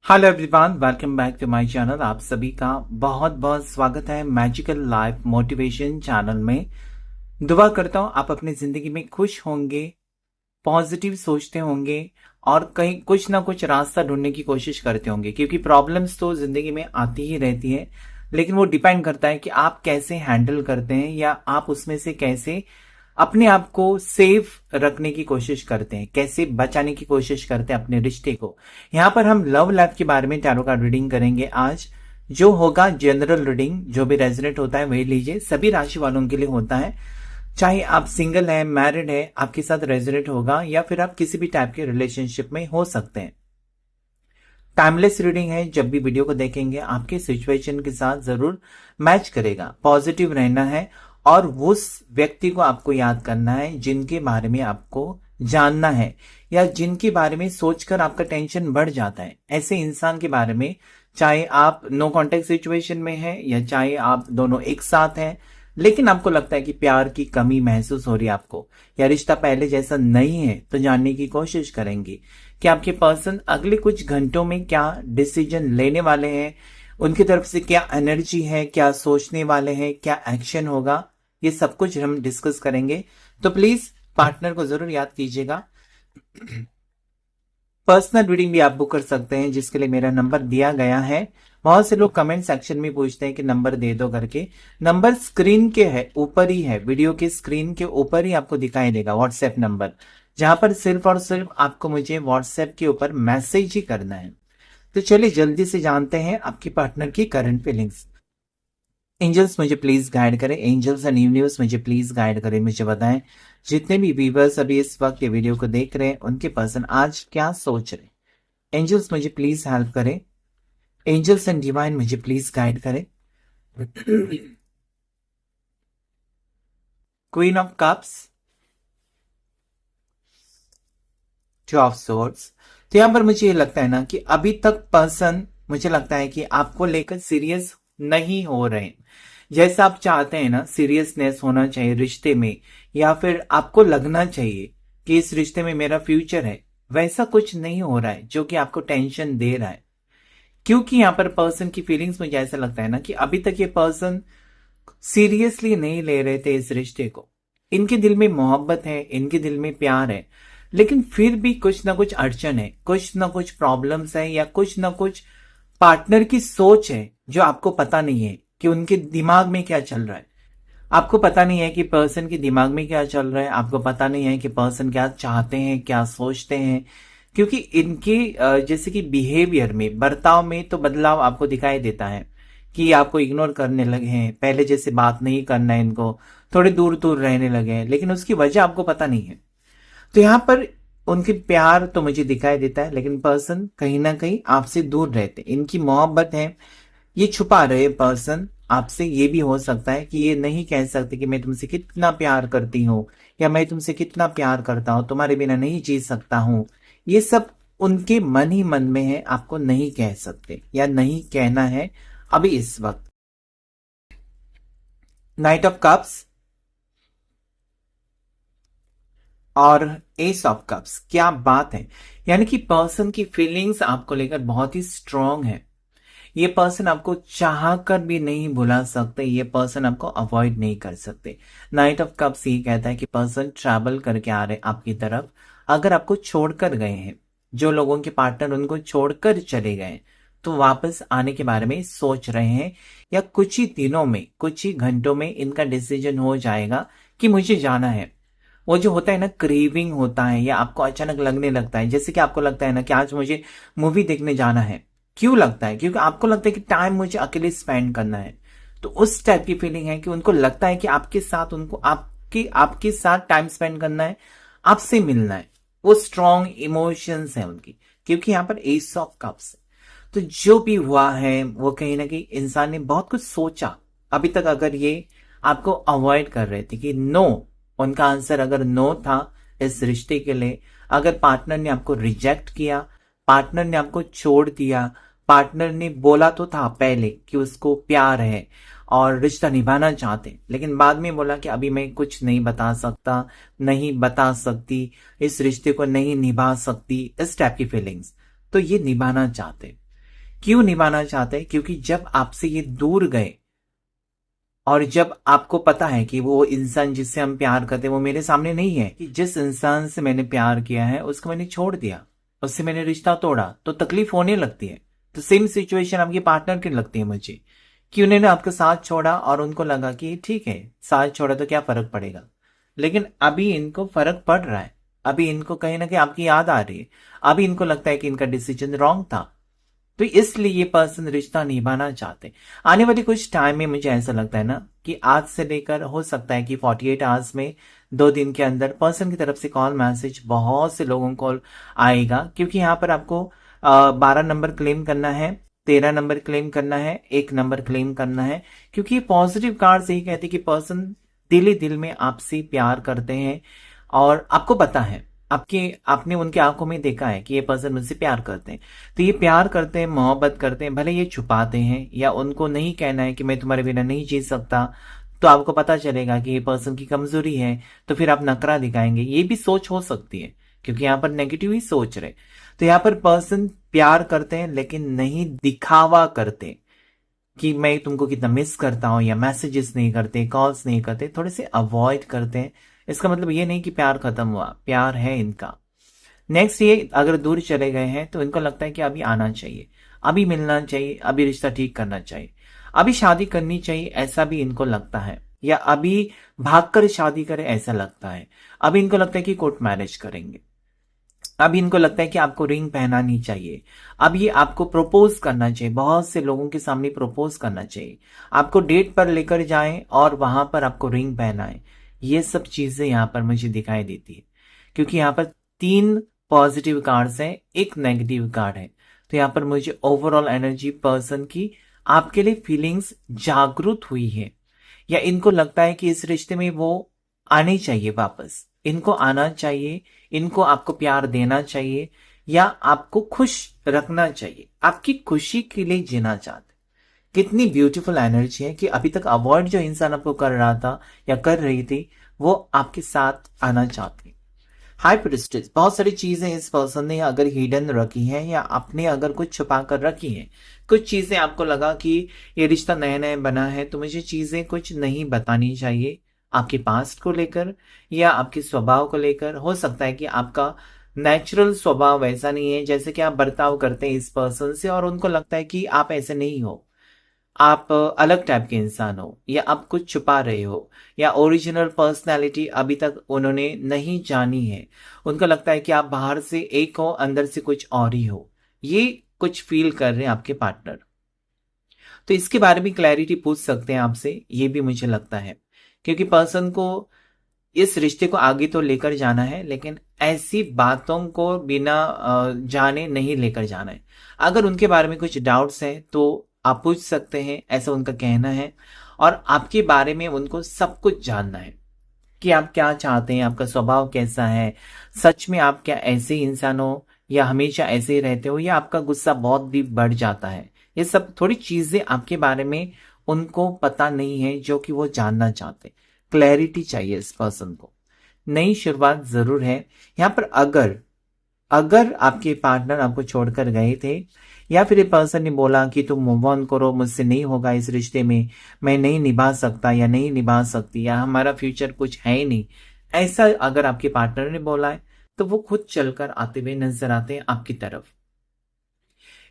Hello everyone, welcome back to my channel. आप सभी का बहुत बहुत स्वागत है मैजिकल लाइफ मोटिवेशन चैनल में। दुआ करता हूँ आप अपनी जिंदगी में खुश होंगे, पॉजिटिव सोचते होंगे और कहीं कुछ ना कुछ रास्ता ढूंढने की कोशिश करते होंगे, क्योंकि प्रॉब्लम्स तो जिंदगी में आती ही रहती है। लेकिन वो डिपेंड करता है कि आप कैसे हैंडल करते हैं या आप उसमें से कैसे अपने आप को सेफ रखने की कोशिश करते हैं, कैसे बचाने की कोशिश करते हैं अपने रिश्ते को। यहाँ पर हम लव लाइफ के बारे में टैरो कार्ड रीडिंग करेंगे आज। जो होगा जनरल रीडिंग, जो भी रेजोनेट होता है वही लीजिए। सभी राशि वालों के लिए होता है, चाहे आप सिंगल है, मैरिड है, आपके साथ रेजोनेट होगा या फिर आप किसी भी टाइप के रिलेशनशिप में हो सकते हैं। टाइमलेस रीडिंग है, जब भी वीडियो को देखेंगे आपके सिचुएशन के साथ जरूर मैच करेगा। पॉजिटिव रहना है और उस व्यक्ति को आपको याद करना है जिनके बारे में आपको जानना है या जिनके बारे में सोचकर आपका टेंशन बढ़ जाता है। ऐसे इंसान के बारे में, चाहे आप नो कॉन्टेक्ट सिचुएशन में हैं या चाहे आप दोनों एक साथ हैं, लेकिन आपको लगता है कि प्यार की कमी महसूस हो रही है आपको, या रिश्ता पहले जैसा नहीं है, तो जानने की कोशिश करेंगे कि आपके पर्सन अगले कुछ घंटों में क्या डिसीजन लेने वाले हैं, उनकी तरफ से क्या एनर्जी है, क्या सोचने वाले हैं, क्या एक्शन होगा। ये सब कुछ हम डिस्कस करेंगे, तो प्लीज पार्टनर को जरूर याद कीजिएगा। पर्सनल रीडिंग भी आप बुक कर सकते हैं, जिसके लिए मेरा नंबर दिया गया है। बहुत से लोग कमेंट सेक्शन में पूछते हैं कि नंबर दे दो करके। नंबर स्क्रीन के है ऊपर ही है, वीडियो के स्क्रीन के ऊपर ही आपको दिखाई देगा व्हाट्सएप नंबर, जहां पर सिर्फ और सिर्फ आपको मुझे व्हाट्सएप के ऊपर मैसेज ही करना है। तो चलिए जल्दी से जानते हैं आपकी पार्टनर की करंट फीलिंग्स। एंजल्स मुझे प्लीज गाइड करें, एंजल्स एंड यूनिवर्स मुझे प्लीज गाइड करें, मुझे बताएं जितने भी व्यूवर्स अभी इस वक्त ये वीडियो को देख रहे हैं उनके पर्सन आज क्या सोच रहे हैं। एंजल्स मुझे प्लीज हेल्प करें, एंजल्स एंड डिवाइन मुझे प्लीज गाइड करें। Queen of cups, two of swords. तो यहां पर मुझे ये लगता है ना कि अभी तक पर्सन, मुझे लगता है कि आपको लेकर सीरियस नहीं हो रहे हैं। जैसा आप चाहते हैं ना, सीरियसनेस होना चाहिए रिश्ते में, या फिर आपको लगना चाहिए कि इस रिश्ते में मेरा फ्यूचर है, वैसा कुछ नहीं हो रहा है जो कि आपको टेंशन दे रहा है। क्योंकि यहाँ पर पर्सन की फीलिंग्स, मुझे ऐसा लगता है ना कि अभी तक ये पर्सन सीरियसली नहीं ले रहे थे इस रिश्ते को। इनके दिल में मोहब्बत है, इनके दिल में प्यार है, लेकिन फिर भी कुछ ना कुछ अड़चन है, कुछ ना कुछ प्रॉब्लम्स है, या कुछ ना कुछ पार्टनर की सोच है जो आपको पता नहीं है कि उनके दिमाग में क्या चल रहा है। आपको पता नहीं है कि पर्सन के दिमाग में क्या चल रहा है, आपको पता नहीं है कि पर्सन क्या चाहते हैं, क्या सोचते हैं। क्योंकि इनके जैसे कि बिहेवियर में, बर्ताव में तो बदलाव आपको दिखाई देता है कि आपको इग्नोर करने लगे हैं, पहले जैसे बात नहीं करना है इनको, थोड़े दूर दूर रहने लगे हैं, लेकिन उसकी वजह आपको पता नहीं है। तो यहाँ पर उनकी प्यार तो मुझे दिखाई देता है, लेकिन पर्सन कहीं ना कहीं आपसे दूर रहते, इनकी मोहब्बत है ये छुपा रहे पर्सन आपसे। ये भी हो सकता है कि ये नहीं कह सकते कि मैं तुमसे कितना प्यार करती हूँ या मैं तुमसे कितना प्यार करता हूँ, तुम्हारे बिना नहीं जी सकता हूँ। ये सब उनके मन ही मन में है, आपको नहीं कह सकते या नहीं कहना है अभी इस वक्त। नाइट ऑफ कप्स और एस ऑफ कप्स, क्या बात है। यानी कि पर्सन की फीलिंग्स आपको लेकर बहुत ही स्ट्रांग है। ये पर्सन आपको चाह कर भी नहीं भुला सकते, ये पर्सन आपको अवॉइड नहीं कर सकते। नाइट ऑफ कप्स ये कहता है कि पर्सन ट्रैवल करके आ रहे आपकी तरफ। अगर आपको छोड़कर गए हैं, जो लोगों के पार्टनर उनको छोड़कर चले गए, तो वापस आने के बारे में सोच रहे हैं, या कुछ ही दिनों में, कुछ ही घंटों में इनका डिसीजन हो जाएगा कि मुझे जाना है। वो जो होता है ना, क्रेविंग होता है, या आपको अचानक लगने लगता है, जैसे कि आपको लगता है ना कि आज मुझे मूवी देखने जाना है। क्यों लगता है? क्योंकि आपको लगता है कि टाइम मुझे अकेले स्पेंड करना है। तो उस टाइप की फीलिंग है कि उनको लगता है कि आपके साथ, उनको आपके साथ टाइम स्पेंड करना है, आपसे मिलना है। वो स्ट्रॉन्ग इमोशंस है उनकी, क्योंकि यहाँ पर एस ऑफ कप्स है। तो जो भी हुआ है वो कहीं ना कहीं इंसान ने बहुत कुछ सोचा अभी तक। अगर ये आपको अवॉइड कर रहे थे कि नो, उनका आंसर अगर नो था इस रिश्ते के लिए, अगर पार्टनर ने आपको रिजेक्ट किया, पार्टनर ने आपको छोड़ दिया, पार्टनर ने बोला तो था पहले कि उसको प्यार है और रिश्ता निभाना चाहते, लेकिन बाद में बोला कि अभी मैं कुछ नहीं बता सकता, नहीं बता सकती, इस रिश्ते को नहीं निभा सकती, इस टाइप की फीलिंग्स, तो ये निभाना चाहते। क्यों निभाना चाहते हैं? क्योंकि जब आपसे ये दूर गए और जब आपको पता है कि वो इंसान जिससे हम प्यार करते हैं वो मेरे सामने नहीं है, कि जिस इंसान से मैंने प्यार किया है उसको मैंने छोड़ दिया, उससे मैंने रिश्ता तोड़ा, तो तकलीफ होने लगती है। तो सेम सिचुएशन आपके पार्टनर की लगती है मुझे, कि उन्होंने आपका साथ छोड़ा और उनको लगा कि ठीक है, साथ छोड़ा तो क्या फर्क पड़ेगा। लेकिन अभी इनको फर्क पड़ रहा है, अभी इनको कहीं ना कहीं आपकी याद आ रही है, अभी इनको लगता है कि इनका डिसीजन रॉन्ग था। तो इसलिए ये पर्सन रिश्ता निभाना चाहते। आने वाली कुछ टाइम में मुझे ऐसा लगता है ना कि आज से लेकर हो सकता है कि 48 आवर्स में, 2 दिन के अंदर पर्सन की तरफ से कॉल मैसेज बहुत से लोगों को आएगा। क्योंकि यहाँ पर आपको 12 नंबर क्लेम करना है, 13 नंबर क्लेम करना है, 1 नंबर क्लेम करना है। क्योंकि पॉजिटिव कार्ड यही कहते हैं कि पर्सन दिल ही दिल में आपसे प्यार करते हैं और आपको पता है, आपने उनके आंखों में देखा है कि ये पर्सन मुझसे प्यार करते हैं। तो ये प्यार करते हैं, मोहब्बत करते हैं, भले ये छुपाते हैं या उनको नहीं कहना है कि मैं तुम्हारे बिना नहीं जी सकता, तो आपको पता चलेगा कि ये पर्सन की कमजोरी है, तो फिर आप नखरा दिखाएंगे। ये भी सोच हो सकती है, क्योंकि यहाँ पर नेगेटिव ही सोच रहे। तो यहाँ पर पर्सन प्यार करते हैं लेकिन नहीं दिखावा करते कि मैं तुमको कितना मिस करता हूं, या मैसेजेस नहीं करते, कॉल्स नहीं करते, थोड़े से अवॉइड करते हैं। इसका मतलब ये नहीं कि प्यार खत्म हुआ, प्यार है इनका। नेक्स्ट, ये अगर दूर चले गए हैं तो इनको लगता है कि अभी आना चाहिए, अभी मिलना चाहिए, अभी रिश्ता ठीक करना चाहिए, अभी शादी करनी चाहिए, ऐसा भी इनको लगता है। या अभी भागकर शादी करें ऐसा लगता है। अभी इनको लगता है कि कोर्ट मैरिज करेंगे। अब इनको लगता है कि आपको रिंग पहनानी चाहिए। अब ये आपको प्रपोज करना चाहिए, बहुत से लोगों के सामने प्रपोज करना चाहिए, आपको डेट पर लेकर जाएं और वहां पर आपको रिंग पहनाएं। ये सब चीजें यहाँ पर मुझे दिखाई देती है, क्योंकि यहाँ पर 3 पॉजिटिव कार्ड्स हैं, 1 नेगेटिव कार्ड है। तो यहाँ पर मुझे ओवरऑल एनर्जी पर्सन की आपके लिए फीलिंग्स जागरूक हुई है, या इनको लगता है कि इस रिश्ते में वो आने चाहिए वापस, इनको आना चाहिए, इनको आपको प्यार देना चाहिए, या आपको खुश रखना चाहिए, आपकी खुशी के लिए जीना चाहते। कितनी ब्यूटीफुल एनर्जी है कि अभी तक अवॉइड जो इंसान आपको कर रहा था या कर रही थी, वो आपके साथ आना चाहती। हाई प्रिस्टेस, बहुत सारी चीजें इस पर्सन ने अगर हिडन रखी है या आपने अगर कुछ छुपा कर रखी है, कुछ चीजें आपको लगा कि ये रिश्ता नया नया बना है तो मुझे चीजें कुछ नहीं बतानी चाहिए, आपके पास्ट को लेकर या आपके स्वभाव को लेकर। हो सकता है कि आपका नेचुरल स्वभाव वैसा नहीं है जैसे कि आप बर्ताव करते हैं इस पर्सन से, और उनको लगता है कि आप ऐसे नहीं हो, आप अलग टाइप के इंसान हो, या आप कुछ छुपा रहे हो, या ओरिजिनल पर्सनालिटी अभी तक उन्होंने नहीं जानी है। उनको लगता है कि आप बाहर से एक हो, अंदर से कुछ और ही हो। ये कुछ फील कर रहे हैं आपके पार्टनर। तो इसके बारे में क्लैरिटी पूछ सकते हैं आपसे, ये भी मुझे लगता है, क्योंकि पर्सन को इस रिश्ते को आगे तो लेकर जाना है, लेकिन ऐसी बातों को बिना जाने नहीं लेकर जाना है। अगर उनके बारे में कुछ डाउट्स हैं तो आप पूछ सकते हैं, ऐसा उनका कहना है। और आपके बारे में उनको सब कुछ जानना है कि आप क्या चाहते हैं, आपका स्वभाव कैसा है, सच में आप क्या ऐसे इंसान हो या हमेशा ऐसे ही रहते हो, या आपका गुस्सा बहुत भी बढ़ जाता है। ये सब थोड़ी चीजें आपके बारे में उनको पता नहीं है जो कि वो जानना चाहते। क्लैरिटी चाहिए इस पर्सन को। नई शुरुआत जरूर है यहाँ पर। अगर अगर आपके पार्टनर आपको छोड़कर गए थे, या फिर ये पर्सन ने बोला कि तुम मूव ऑन करो, मुझसे नहीं होगा इस रिश्ते में, मैं नहीं निभा सकता या नहीं निभा सकती, या हमारा फ्यूचर कुछ है ही नहीं, ऐसा अगर आपके पार्टनर ने बोला है तो वो खुद चलकर आते हुए नजर आते हैं आपकी तरफ।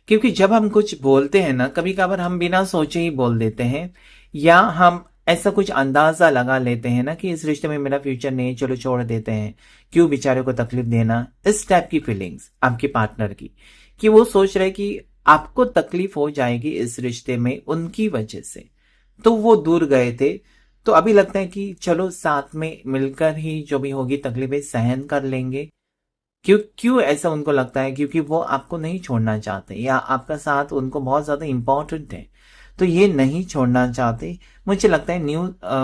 क्योंकि जब हम कुछ बोलते हैं ना, कभी कभार हम बिना सोचे ही बोल देते हैं, या हम ऐसा कुछ अंदाजा लगा लेते हैं ना कि इस रिश्ते में मेरा फ्यूचर नहीं, चलो छोड़ देते हैं, क्यों बेचारे को तकलीफ देना। इस टाइप की फीलिंग्स आपके पार्टनर की, कि वो सोच रहे कि आपको तकलीफ हो जाएगी इस रिश्ते में उनकी वजह से, तो वो दूर गए थे। तो अभी लगता है कि चलो साथ में मिलकर ही जो भी होगी तकलीफें सहन कर लेंगे। क्यों क्यों ऐसा उनको लगता है? क्योंकि वो आपको नहीं छोड़ना चाहते, या आपका साथ उनको बहुत ज्यादा इंपॉर्टेंट है, तो ये नहीं छोड़ना चाहते। मुझे लगता है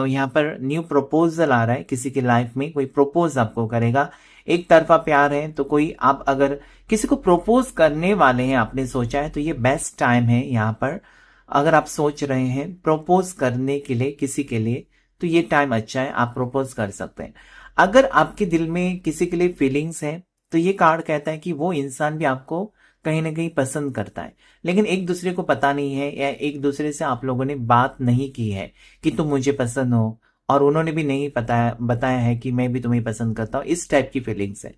यहाँ पर न्यू प्रपोजल आ रहा है, किसी की लाइफ में कोई प्रपोज आपको करेगा। एक तरफा प्यार है तो कोई, आप अगर किसी को प्रपोज करने वाले हैं, आपने सोचा है, तो ये बेस्ट टाइम है यहाँ पर। अगर आप सोच रहे हैं प्रपोज करने के लिए किसी के लिए, तो ये टाइम अच्छा है, आप प्रपोज कर सकते हैं। अगर आपके दिल में किसी के लिए फीलिंग्स है, तो ये कार्ड कहता है कि वो इंसान भी आपको कहीं ना कहीं पसंद करता है, लेकिन एक दूसरे को पता नहीं है या एक दूसरे से आप लोगों ने बात नहीं की है कि तुम मुझे पसंद हो, और उन्होंने भी नहीं बताया है कि मैं भी तुम्हें पसंद करता हूँ। इस टाइप की फीलिंग्स है।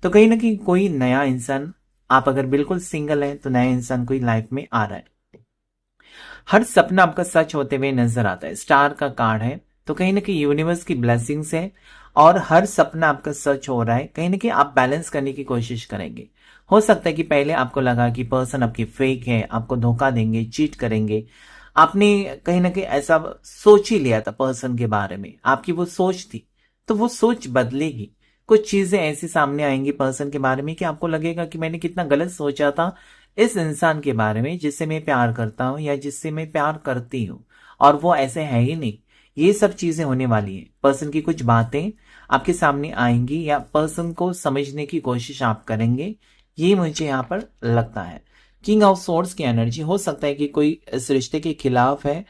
तो कहीं ना कहीं कोई नया इंसान, आप अगर बिल्कुल सिंगल हैं तो नया इंसान कोई लाइफ में आ रहा है। हर सपना आपका सच होते हुए नजर आता है। स्टार का कार्ड है, तो कहीं ना कहीं यूनिवर्स की ब्लेसिंग्स है और हर सपना आपका सच हो रहा है। कहीं ना कहीं आप बैलेंस करने की कोशिश करेंगे। हो सकता है कि पहले आपको लगा कि पर्सन आपकी फेक है, आपको धोखा देंगे, चीट करेंगे। आपने कहीं ना कहीं ऐसा सोच ही लिया था पर्सन के बारे में, आपकी वो सोच थी। तो वो सोच बदलेगी। कुछ चीजें ऐसी सामने आएंगी पर्सन के बारे में कि आपको लगेगा कि मैंने कितना गलत सोचा था इस इंसान के बारे में जिससे मैं प्यार करता हूं या जिससे मैं प्यार करती हूं, और वो ऐसे है ही नहीं। ये सब चीजें होने वाली है। पर्सन की कुछ बातें आपके सामने आएंगी या पर्सन को समझने की कोशिश आप करेंगे, ये मुझे यहाँ पर लगता है। किंग ऑफ सोर्ड्स की एनर्जी, हो सकता है कि कोई इस रिश्ते के खिलाफ है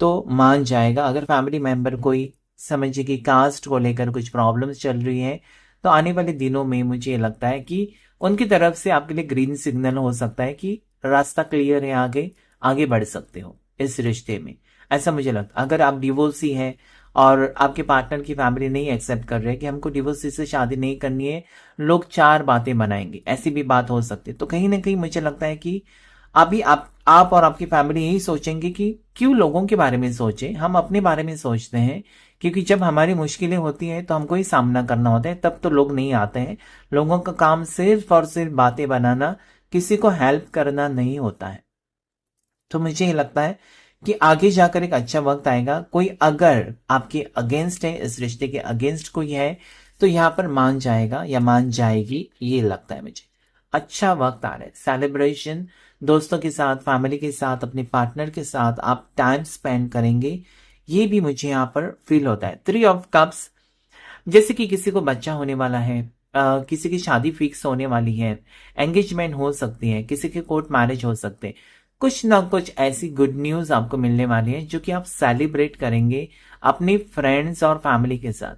तो मान जाएगा। अगर फैमिली मेंबर कोई समझिए कि कास्ट को लेकर कुछ प्रॉब्लम्स चल रही है, तो आने वाले दिनों में मुझे लगता है कि उनकी तरफ से आपके लिए ग्रीन सिग्नल हो सकता है कि रास्ता क्लियर है, आगे आगे बढ़ सकते हो इस रिश्ते में। ऐसा मुझे लगता है। अगर आप डिवोर्सी हैं और आपके पार्टनर की फैमिली नहीं एक्सेप्ट कर रहे कि हमको डिवोर्सी से शादी नहीं करनी है, लोग चार बातें बनाएंगे, ऐसी भी बात हो सकती है। तो कहीं ना कहीं मुझे लगता है कि अभी आप और आपकी फैमिली यही सोचेंगे कि क्यों लोगों के बारे में सोचे, हम अपने बारे में सोचते हैं। क्योंकि जब हमारी मुश्किलें होती हैं तो हमको ही सामना करना होता है, तब तो लोग नहीं आते हैं। लोगों का काम सिर्फ और सिर्फ बातें बनाना, किसी को हेल्प करना नहीं होता है। तो मुझे ये लगता है कि आगे जाकर एक अच्छा वक्त आएगा। कोई अगर आपके अगेंस्ट है, इस रिश्ते के अगेंस्ट कोई है, तो यहाँ पर मान जाएगा या मान जाएगी, ये लगता है मुझे। अच्छा वक्त आ रहा है। सेलिब्रेशन, दोस्तों के साथ, फैमिली के साथ, अपने पार्टनर के साथ आप टाइम स्पेंड करेंगे, ये भी मुझे यहाँ पर फील होता है। 3 ऑफ कप्स, जैसे कि किसी को बच्चा होने वाला है, किसी की शादी फिक्स होने वाली है, एंगेजमेंट हो सकती है, किसी के कोर्ट मैरिज हो सकते हैं। कुछ ना कुछ ऐसी गुड न्यूज आपको मिलने वाली है जो कि आप सेलिब्रेट करेंगे अपने फ्रेंड्स और फैमिली के साथ।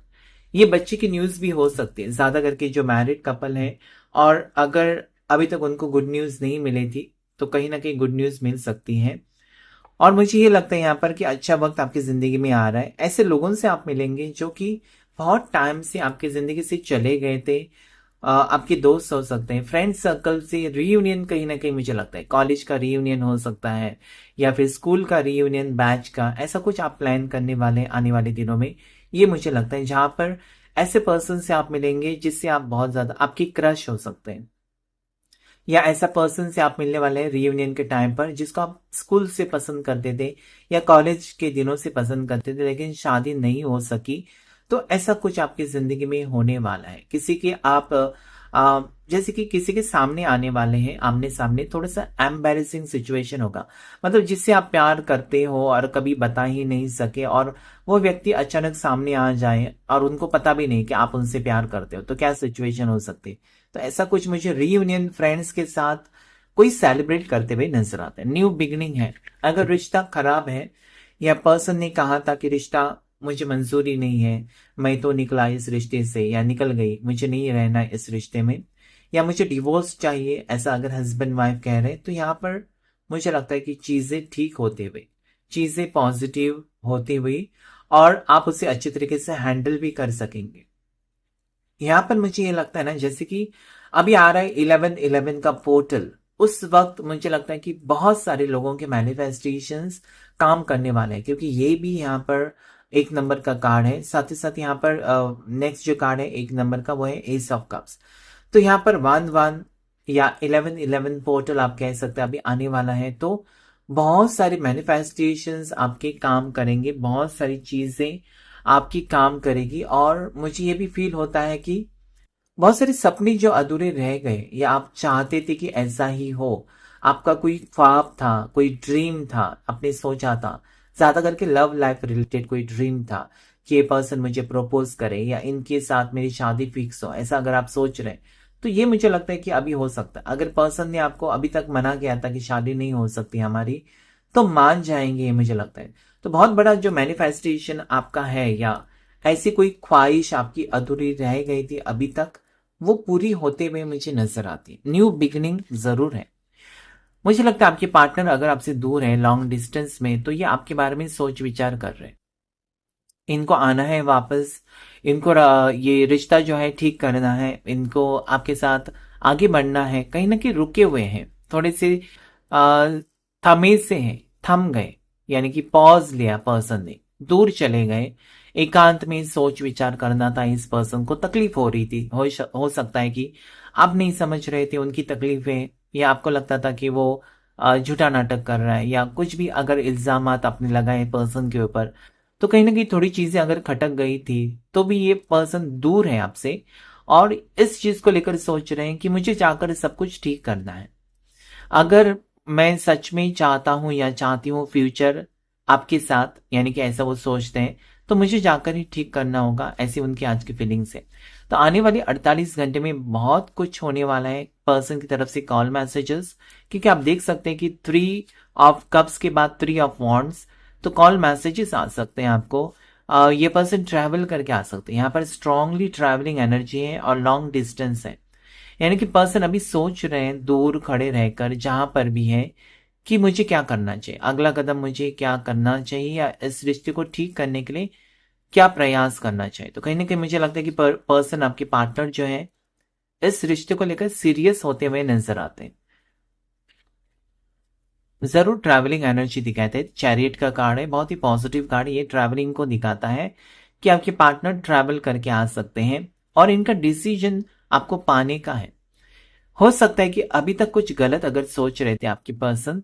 ये बच्चे की न्यूज भी हो सकती है, ज्यादा करके जो मैरिड कपल है और अगर अभी तक उनको गुड न्यूज नहीं मिली थी तो कहीं ना कहीं गुड न्यूज मिल सकती है। और मुझे ये लगता है यहाँ पर कि अच्छा वक्त आपकी जिंदगी में आ रहा है। ऐसे लोगों से आप मिलेंगे जो कि बहुत टाइम से आपकी जिंदगी से चले गए थे। आपके दोस्त हो सकते हैं, फ्रेंड सर्कल से रीयूनियन, कहीं ना कहीं मुझे लगता है कॉलेज का रीयूनियन हो सकता है या फिर स्कूल का रीयूनियन, बैच का, ऐसा कुछ आप प्लान करने वाले आने वाले दिनों में। ये मुझे लगता है जहां पर ऐसे पर्सन से आप मिलेंगे जिससे आप बहुत ज्यादा, आपकी क्रश हो सकते हैं, या ऐसा पर्सन से आप मिलने वाले हैं रीयूनियन के टाइम पर जिसको आप स्कूल से पसंद करते थे या कॉलेज के दिनों से पसंद करते थे लेकिन शादी नहीं हो सकी। तो ऐसा कुछ आपकी जिंदगी में होने वाला है। किसी के आप जैसे कि किसी के सामने आने वाले हैं, आमने सामने, थोड़ा सा एम्बैरेसिंग सिचुएशन होगा। मतलब जिससे आप प्यार करते हो और कभी बता ही नहीं सके और वो व्यक्ति अचानक सामने आ जाए और उनको पता भी नहीं कि आप उनसे प्यार करते हो, तो क्या सिचुएशन हो सकती है। तो ऐसा कुछ मुझे रीयूनियन फ्रेंड्स के साथ कोई सेलिब्रेट करते हुए नजर आता है। न्यू बिगनिंग है। अगर रिश्ता खराब है या पर्सन ने कहा था कि रिश्ता मुझे मंजूरी नहीं है, मैं तो निकला इस रिश्ते से या निकल गई, मुझे नहीं रहना इस रिश्ते में, या मुझे डिवोर्स चाहिए, ऐसा अगर हस्बैंड वाइफ कह रहे हैं, तो यहाँ पर मुझे लगता है कि चीजें ठीक होते हुए, चीजें पॉजिटिव होती हुई और आप उसे अच्छी तरीके से हैंडल भी कर सकेंगे। यहाँ पर मुझे ये लगता है ना, जैसे कि अभी आ रहा है 11/11 का पोर्टल, उस वक्त मुझे लगता है कि बहुत सारे लोगों के मैनिफेस्टेशंस काम करने वाले हैं, क्योंकि ये भी यहाँ पर 1 नंबर का कार्ड है। साथ ही साथ यहाँ पर नेक्स्ट जो कार्ड है 1 नंबर का, वो है एस ऑफ कप्स। तो यहाँ पर 1/1 या 11/11 पोर्टल आप कह सकते हैं अभी आने वाला है। तो बहुत सारे मैनिफेस्टेशंस आपके काम करेंगे, बहुत सारी चीजें आपकी काम करेगी। और मुझे ये भी फील होता है कि बहुत सारे सपने जो अधूरे रह गए या आप चाहते थे कि ऐसा ही हो, आपका कोई ख्वाब था, कोई ड्रीम था, आपने सोचा था, ज्यादा करके लव लाइफ रिलेटेड कोई ड्रीम था कि ये पर्सन मुझे प्रपोज करे या इनके साथ मेरी शादी फिक्स हो, ऐसा अगर आप सोच रहे हैं तो ये मुझे लगता है कि अभी हो सकता है। अगर पर्सन ने आपको अभी तक मना किया था कि शादी नहीं हो सकती हमारी, तो मान जाएंगे, ये मुझे लगता है। तो बहुत बड़ा जो मैनिफेस्टेशन आपका है या ऐसी कोई ख्वाहिश आपकी अधूरी रह गई थी अभी तक, वो पूरी होते हुए मुझे नजर आती है। न्यू बिगिनिंग जरूर है। मुझे लगता है आपके पार्टनर अगर आपसे दूर है लॉन्ग डिस्टेंस में, तो ये आपके बारे में सोच विचार कर रहे हैं। इनको आना है वापस, इनको ये रिश्ता जो है ठीक करना है, इनको आपके साथ आगे बढ़ना है। कहीं ना कहीं रुके हुए हैं, थोड़े से अ, थमे से हैं, थम गए, यानी कि पॉज लिया पर्सन ने, दूर चले गए। एकांत में सोच विचार करना था। इस पर्सन को तकलीफ हो रही थी, हो सकता है कि आप नहीं समझ रहे थे उनकी तकलीफें, या आपको लगता था कि वो झूठा नाटक कर रहा है, या कुछ भी अगर इल्जामात आपने लगाए पर्सन के ऊपर, तो कहीं ना कहीं थोड़ी चीजें अगर खटक गई थी, तो भी ये पर्सन दूर है आपसे और इस चीज को लेकर सोच रहे हैं कि मुझे जाकर सब कुछ ठीक करना है। अगर मैं सच में चाहता हूं या चाहती हूँ फ्यूचर आपके साथ, यानी कि ऐसा वो सोचते हैं, तो मुझे जाकर ही ठीक करना होगा, ऐसी उनकी आज की फीलिंग्स है। तो आने वाले 48 घंटे में बहुत कुछ होने वाला है पर्सन की तरफ से कॉल मैसेजेस, क्योंकि आप देख सकते हैं कि 3 ऑफ कप्स के बाद 3 ऑफ वॉन्ड्स, तो कॉल मैसेजेस आ सकते हैं आपको। ये पर्सन ट्रैवल करके आ सकते हैं। यहाँ पर स्ट्रांगली ट्रैवलिंग एनर्जी है और लॉन्ग डिस्टेंस है, यानी कि पर्सन अभी सोच रहे हैं दूर खड़े रहकर, जहां पर भी है, कि मुझे क्या करना चाहिए, अगला कदम मुझे क्या करना चाहिए, या इस रिश्ते को ठीक करने के लिए क्या प्रयास करना चाहिए। तो कहीं ना कहीं मुझे लगता है कि पर्सन आपके पार्टनर जो है इस रिश्ते को लेकर सीरियस होते हुए नजर आते हैं। जरूर ट्रैवलिंग एनर्जी दिखाते हैं। चैरियट का कार्ड है, बहुत ही पॉजिटिव कार्ड है। ये ट्रैवलिंग को दिखाता है कि आपके पार्टनर ट्रैवल करके आ सकते हैं और इनका डिसीजन आपको पाने का है। हो सकता है कि अभी तक कुछ गलत अगर सोच रहे थे आपकी पर्सन,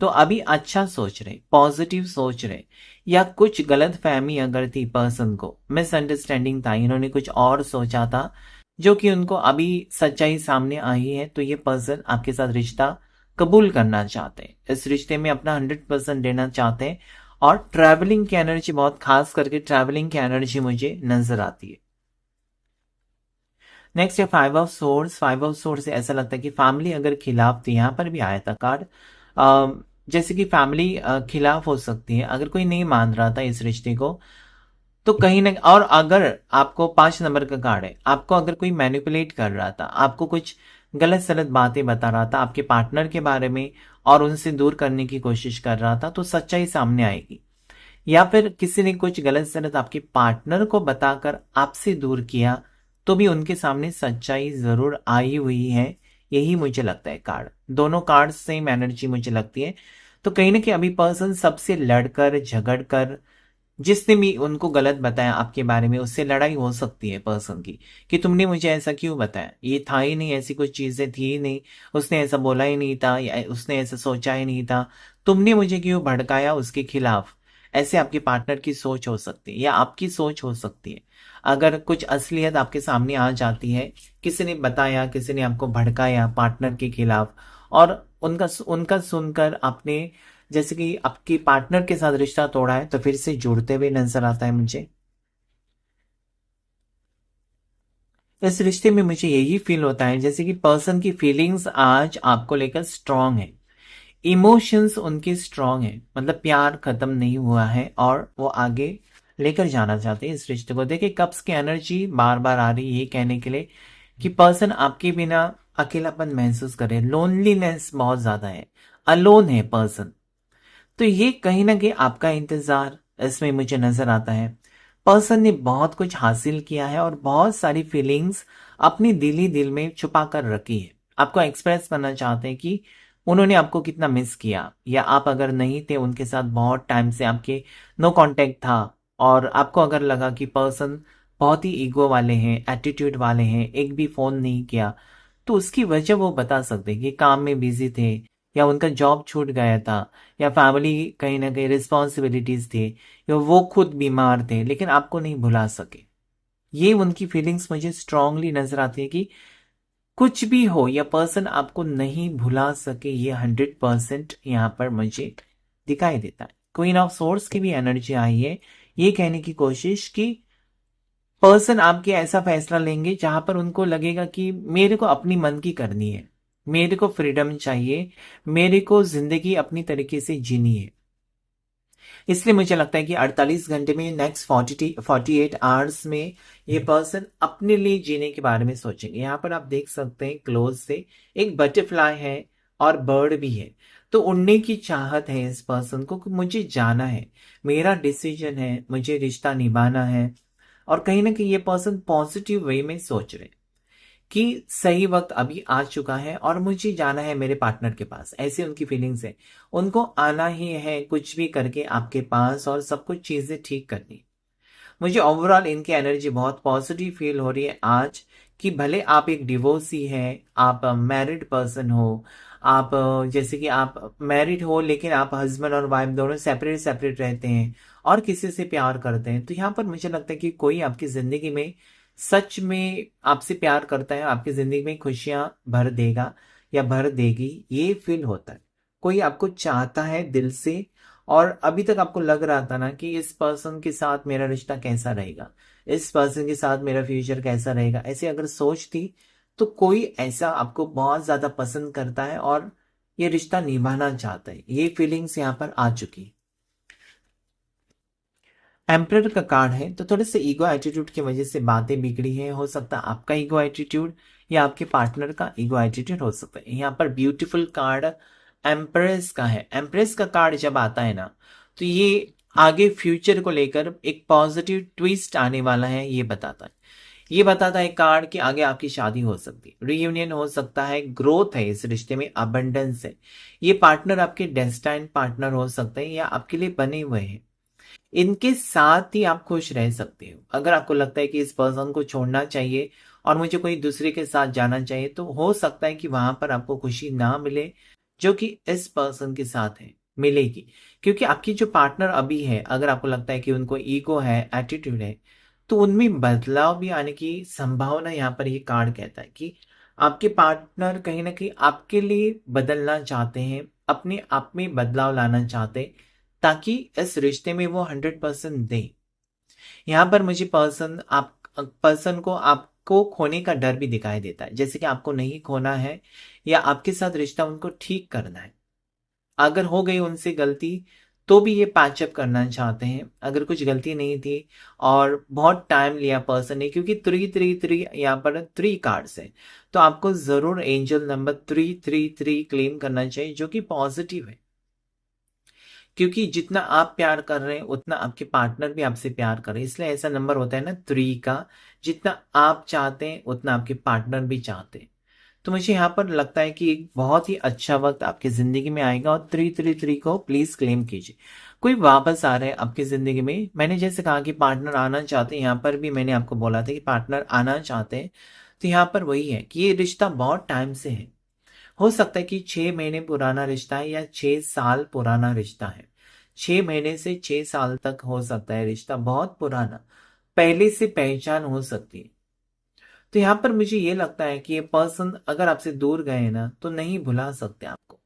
तो अभी अच्छा सोच रहे, पॉजिटिव सोच रहे, या कुछ गलत फहमी अगर थी पर्सन को, मिसअंडरस्टैंडिंग था, इन्होंने कुछ और सोचा था, जो कि उनको अभी सच्चाई सामने आई है, तो ये पर्सन आपके साथ रिश्ता कबूल करना चाहते हैं, इस रिश्ते में अपना 100% देना चाहते हैं। और ट्रैवलिंग की एनर्जी, बहुत खास करके ट्रैवलिंग की एनर्जी मुझे नजर आती है। नेक्स्ट है 5 ऑफ सोर्ड्स। 5 ऑफ सोर्ड्स से ऐसा लगता है कि फैमिली अगर खिलाफ थी, यहाँ पर भी आया था कार्ड, जैसे कि फैमिली खिलाफ हो सकती है, अगर कोई नहीं मान रहा था इस रिश्ते को, तो कहीं ना, और अगर आपको 5 नंबर का कार्ड है, आपको अगर कोई मैनिपुलेट कर रहा था, आपको कुछ गलत सलत बातें बता रहा था आपके पार्टनर के बारे में और उनसे दूर करने की कोशिश कर रहा था, तो सच्चाई सामने आएगी। या फिर किसी ने कुछ गलत सलत आपके पार्टनर को बताकर आपसे दूर किया, तो भी उनके सामने सच्चाई जरूर आई हुई है। यही मुझे लगता है कार्ड, दोनों कार्ड सेम एनर्जी मुझे लगती है। तो कहीं ना कहीं अभी पर्सन सबसे लड़कर झगड़कर, जिसने भी उनको गलत बताया आपके बारे में, उससे लड़ाई हो सकती है पर्सन की, कि तुमने मुझे ऐसा क्यों बताया, ये था ही नहीं, ऐसी कुछ चीजें थी ही नहीं, उसने ऐसा बोला ही नहीं था, या उसने ऐसा सोचा ही नहीं था, तुमने मुझे क्यों भड़काया उसके खिलाफ। ऐसे आपके पार्टनर की सोच हो सकती है, या आपकी सोच हो सकती है। अगर कुछ असलियत आपके सामने आ जाती है, किसी ने बताया, किसी ने आपको भड़काया पार्टनर के खिलाफ, और उनका उनका सुनकर आपने, जैसे कि आपके पार्टनर के साथ रिश्ता तोड़ा है, तो फिर से जुड़ते हुए नजर आता है मुझे। इस रिश्ते में मुझे यही फील होता है जैसे कि पर्सन की फीलिंग्स आज आपको लेकर स्ट्रांग है, इमोशंस उनके स्ट्रांग है, मतलब प्यार खत्म नहीं हुआ है और वो आगे लेकर जाना चाहते हैं इस रिश्ते को। देखिए कप्स की एनर्जी बार बार आ रही है ये कहने के लिए कि पर्सन आपके बिना अकेलापन महसूस करे, लोनलीनेस बहुत ज्यादा है, अलोन है पर्सन। तो ये कहीं ना कहीं आपका इंतजार इसमें मुझे नजर आता है। पर्सन ने बहुत कुछ हासिल किया है और बहुत सारी फीलिंग्स अपनी दिल ही दिल में छुपा कर रखी है, आपको एक्सप्रेस करना चाहते हैं कि उन्होंने आपको कितना मिस किया, या आप अगर नहीं थे उनके साथ, बहुत टाइम से आपके नो कांटेक्ट था, और आपको अगर लगा कि पर्सन बहुत ही ईगो वाले हैं, एटीट्यूड वाले हैं, एक भी फोन नहीं किया, तो उसकी वजह वो बता सकते हैं कि काम में बिजी थे, या उनका जॉब छूट गया था, या फैमिली कहीं ना कहीं रिस्पॉन्सिबिलिटीज थे, या वो खुद बीमार थे लेकिन आपको नहीं भुला सके। ये उनकी फीलिंग्स मुझे स्ट्रांगली नजर आती है कि कुछ भी हो, या पर्सन आपको नहीं भुला सके, ये 100% यहाँ पर मुझे दिखाई देता है। क्वीन ऑफ सोर्स की भी एनर्जी आई है, ये कहने की कोशिश की पर्सन आपके ऐसा फैसला लेंगे जहां पर उनको लगेगा कि मेरे को अपनी मन की करनी है, मेरे को फ्रीडम चाहिए, मेरे को जिंदगी अपनी तरीके से जीनी है। इसलिए मुझे लगता है कि 48 घंटे में, नेक्स्ट 48 आवर्स में ये पर्सन अपने लिए जीने के बारे में सोचेंगे। यहाँ पर आप देख सकते हैं क्लोज से एक बटरफ्लाई है और बर्ड भी है। तो उड़ने की चाहत है इस पर्सन को कि मुझे जाना है, मेरा डिसीजन है, मुझे रिश्ता निभाना है। और कहीं ना कहीं ये पर्सन पॉजिटिव वे में सोच रहे हैं कि सही वक्त अभी आ चुका है और मुझे जाना है मेरे पार्टनर के पास, ऐसी उनकी फीलिंग्स है। उनको आना ही है कुछ भी करके आपके पास और सब कुछ चीजें ठीक करनी। मुझे ओवरऑल इनकी एनर्जी बहुत पॉजिटिव फील हो रही है आज, कि भले आप एक डिवोर्सी है, आप मैरिड पर्सन हो, आप जैसे कि आप मैरिड हो लेकिन आप हस्बैंड और वाइफ दोनों सेपरेट सेपरेट रहते हैं और किसी से प्यार करते हैं, तो यहाँ पर मुझे लगता है कि कोई आपकी जिंदगी में सच में आपसे प्यार करता है, आपकी जिंदगी में खुशियां भर देगा या भर देगी, ये फील होता है। कोई आपको चाहता है दिल से, और अभी तक आपको लग रहा था ना कि इस पर्सन के साथ मेरा रिश्ता कैसा रहेगा, इस पर्सन के साथ मेरा फ्यूचर कैसा रहेगा, ऐसे अगर सोचती तो कोई ऐसा आपको बहुत ज्यादा पसंद करता है और ये रिश्ता निभाना चाहता है। ये फीलिंग्स यहाँ पर आ चुकी। एम्परर का कार्ड है, तो थोड़े से ईगो एटीट्यूड की वजह से बातें बिगड़ी है। हो सकता है आपका ईगो एटीट्यूड या आपके पार्टनर का ईगो एटीट्यूड हो सकता है। यहाँ पर ब्यूटीफुल कार्ड एम्प्रेस का है। एम्प्रेस का कार्ड जब आता है ना, तो ये आगे फ्यूचर को लेकर एक पॉजिटिव ट्विस्ट आने वाला है, ये बताता है। ये बताता है कार्ड कि आगे आपकी शादी हो सकती है, रीयूनियन हो सकता है, ग्रोथ है इस रिश्ते में, अबंडेंस है। ये पार्टनर आपके डेस्टाइन पार्टनर हो सकते हैं या आपके लिए बने हुए हैं। इनके साथ ही आप खुश रह सकते हो। अगर आपको लगता है कि इस पर्सन को छोड़ना चाहिए और मुझे कोई दूसरे के साथ जाना चाहिए, तो हो सकता है कि वहां पर आपको खुशी ना मिले जो कि इस पर्सन के साथ है, मिलेगी। क्योंकि आपकी जो पार्टनर अभी है, अगर आपको लगता है कि उनको ईगो है, एटीट्यूड है, तो उनमें बदलाव भी आने की संभावना, यहाँ पर ये कार्ड कहता है कि आपके पार्टनर कहीं ना कहीं आपके लिए बदलना चाहते हैं, अपने आप में बदलाव लाना चाहते हैं, ताकि इस रिश्ते में वो 100% दे। यहाँ पर मुझे पर्सन को आपको खोने का डर भी दिखाई देता है, जैसे कि आपको नहीं खोना है या आपके साथ रिश्ता उनको ठीक करना है। अगर हो गई उनसे गलती तो भी ये पैचअप करना चाहते हैं। अगर कुछ गलती नहीं थी और बहुत टाइम लिया पर्सन ने, क्योंकि 333 यहाँ पर 3 कार्ड्स है, तो आपको जरूर एंजल नंबर 333 क्लेम करना चाहिए, जो कि पॉजिटिव है। क्योंकि जितना आप प्यार कर रहे हैं उतना आपके पार्टनर भी आपसे प्यार कर रहे हैं, इसलिए ऐसा नंबर होता है ना 3 का। जितना आप चाहते हैं उतना आपके पार्टनर भी चाहते हैं। तो मुझे यहाँ पर लगता है कि एक बहुत ही अच्छा वक्त आपकी जिंदगी में आएगा, और 333 को प्लीज क्लेम कीजिए। कोई वापस आ रहा है आपकी जिंदगी में। मैंने जैसे कहा कि पार्टनर आना चाहते हैं, यहाँ पर भी मैंने आपको बोला था कि पार्टनर आना चाहते हैं। तो यहाँ पर वही है कि ये रिश्ता बहुत टाइम से है। हो सकता है कि 6 महीने पुराना रिश्ता है या 6 साल पुराना रिश्ता है। 6 महीने से 6 साल तक हो सकता है रिश्ता, बहुत पुराना, पहले से पहचान हो सकती है। तो यहाँ पर मुझे ये लगता है कि ये पर्सन अगर आपसे दूर गए ना, तो नहीं भुला सकते आपको।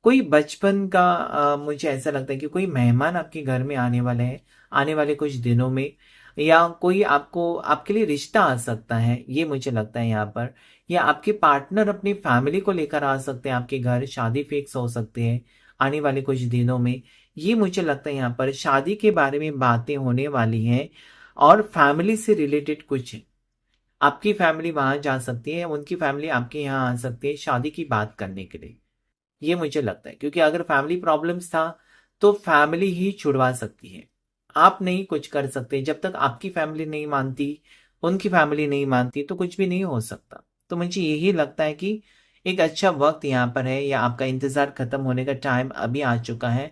कोई बचपन का मुझे ऐसा लगता है कि कोई मेहमान आपके घर में आने वाले हैं, आने वाले कुछ दिनों में, या कोई आपको आपके लिए रिश्ता आ सकता है, ये मुझे लगता है यहाँ पर। या आपके पार्टनर अपनी फैमिली को लेकर आ सकते हैं आपके घर, शादी फिक्स हो सकती है आने वाले कुछ दिनों में। ये मुझे लगता है यहाँ पर शादी के बारे में बातें होने वाली हैं, और फैमिली से रिलेटेड कुछ है। आपकी फैमिली वहां जा सकती है, उनकी फैमिली आपके यहाँ आ सकती है शादी की बात करने के लिए। ये मुझे लगता है, क्योंकि अगर फैमिली प्रॉब्लम्स था तो फैमिली ही छुड़वा सकती है। आप नहीं कुछ कर सकते जब तक आपकी फैमिली नहीं मानती, उनकी फैमिली नहीं मानती, तो कुछ भी नहीं हो सकता। तो मुझे यही लगता है कि एक अच्छा वक्त यहाँ पर है, या आपका इंतजार खत्म होने का टाइम अभी आ चुका है।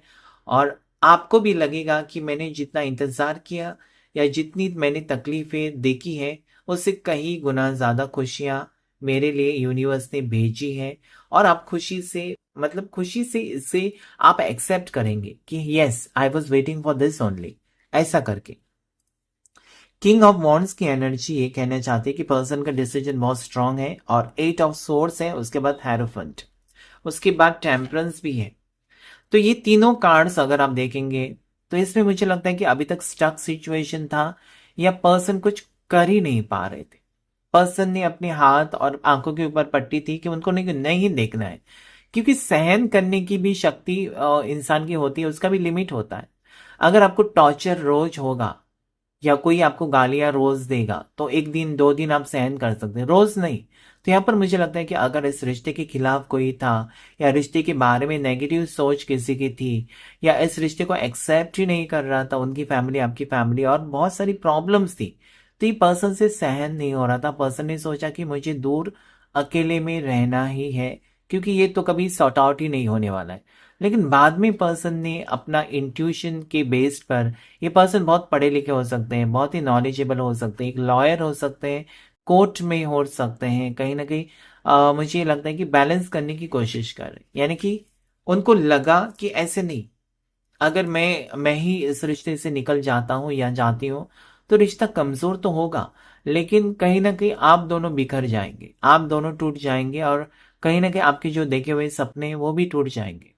और आपको भी लगेगा कि मैंने जितना इंतजार किया या जितनी मैंने तकलीफें देखी है, उससे कहीं गुना ज्यादा खुशियां मेरे लिए यूनिवर्स ने भेजी है। और आप खुशी से, मतलब खुशी से इसे आप एक्सेप्ट करेंगे कि yes, I was waiting for this only, ऐसा करके। किंग ऑफ वॉन्ड्स की एनर्जी ये कहना चाहती है कि पर्सन का डिसीजन बहुत स्ट्रांग है, और 8 ऑफ सोर्स है, उसके बाद हेरोफेंट, उसके बाद टेम्परेंस भी है। तो ये तीनों कार्ड्स अगर आप देखेंगे, तो इसमें मुझे लगता है कि अभी तक स्टक सिचुएशन था, या पर्सन कुछ कर ही नहीं पा रहे थे। पर्सन ने अपने हाथ और आंखों के ऊपर पट्टी थी कि उनको नहीं नहीं देखना है, क्योंकि सहन करने की भी शक्ति इंसान की होती है, उसका भी लिमिट होता है। अगर आपको टॉर्चर रोज होगा या कोई आपको गालियां रोज देगा तो एक दिन 2 दिन आप सहन कर सकते हैं, रोज नहीं। तो यहाँ पर मुझे लगता है कि अगर इस रिश्ते के खिलाफ कोई था या रिश्ते के बारे में नेगेटिव सोच किसी की थी या इस रिश्ते को एक्सेप्ट ही नहीं कर रहा था, उनकी फैमिली, आपकी फैमिली, और बहुत सारी प्रॉब्लम्स थी, तो ये पर्सन से सहन नहीं हो रहा था। पर्सन ने सोचा कि मुझे दूर अकेले में रहना ही है, क्योंकि ये तो कभी सॉर्ट आउट ही नहीं होने वाला है। लेकिन बाद में पर्सन ने अपना इंट्यूशन के बेस पर, ये पर्सन बहुत पढ़े लिखे हो सकते हैं, बहुत ही नॉलेजेबल हो सकते हैं, एक लॉयर हो सकते हैं, कोर्ट में हो सकते हैं, कहीं ना कहीं मुझे ये लगता है कि बैलेंस करने की कोशिश कर रहे हैं। यानी कि उनको लगा कि ऐसे नहीं, अगर मैं ही इस रिश्ते से निकल जाता हूँ या जाती हूँ तो रिश्ता कमजोर तो होगा, लेकिन कहीं ना कहीं आप दोनों बिखर जाएंगे, आप दोनों टूट जाएंगे, और कहीं ना कहीं आपके जो देखे हुए सपने हैं वो भी टूट जाएंगे।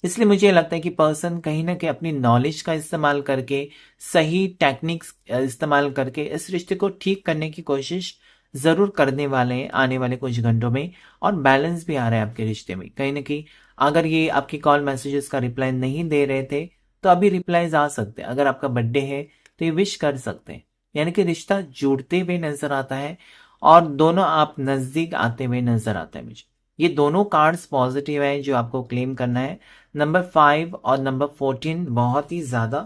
इसलिए मुझे लगता है कि पर्सन कहीं ना कहीं अपनी नॉलेज का इस्तेमाल करके, सही टेक्निक्स इस्तेमाल करके इस रिश्ते को ठीक करने की कोशिश जरूर करने वाले हैं आने वाले कुछ घंटों में। और बैलेंस भी आ रहा है आपके रिश्ते में। कहीं ना कहीं अगर ये आपकी कॉल मैसेजेस का रिप्लाई नहीं दे रहे थे तो अभी रिप्लाईज आ सकते हैं। अगर आपका बर्थडे है तो ये विश कर सकते हैं। यानी कि रिश्ता जुड़ते हुए नजर आता है और दोनों आप नजदीक आते हुए नजर आता है मुझे। ये दोनों कार्ड्स पॉजिटिव है जो आपको क्लेम करना है। नंबर 5 और नंबर 14 बहुत ही ज्यादा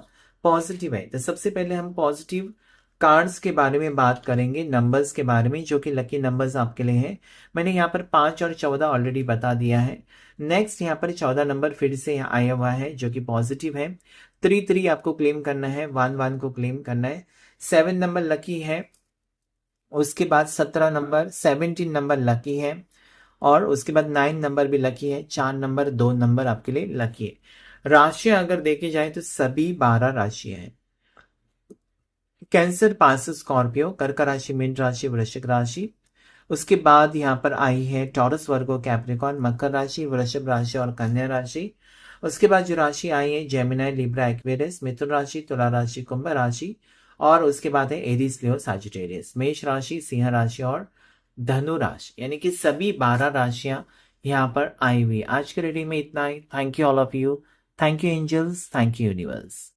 पॉजिटिव है। तो सबसे पहले हम पॉजिटिव कार्ड्स के बारे में बात करेंगे, नंबर्स के बारे में जो कि लकी नंबर्स आपके लिए हैं। मैंने यहाँ पर 5 और 14 ऑलरेडी बता दिया है। नेक्स्ट यहाँ पर 14 नंबर फिर से यहाँ आया हुआ है जो कि पॉजिटिव है। 3 आपको क्लेम करना है, 1 को क्लेम करना है। 7 नंबर लकी है। उसके बाद 17 नंबर, 17 नंबर लकी है। और उसके बाद 9 नंबर भी लकी है। 4 नंबर, 2 नंबर आपके लिए लकी है। राशियां अगर देखे जाए तो सभी 12 राशियां हैं। कैंसर पास स्कॉर्पियो, कर्क राशि, मीन राशि, वृश्चिक राशि। उसके बाद यहाँ पर आई है टॉरस, वर्गो, कैप्रिकॉन, मकर राशि, वृषभ राशि और कन्या राशि। उसके बाद जो राशि आई है जेमिनाई, लिब्रा, एक्वेरियस, मिथुन राशि, तुला राशि, कुंभ राशि। और उसके बाद है एरीज, लियो, साजिटेरियस, मेष राशि, सिंह राशि और धनु राशि। यानी कि सभी 12 राशियां यहाँ पर आई हुई। आज के रीडिंग में इतना ही। Thank you all of you. Thank you angels, thank you universe.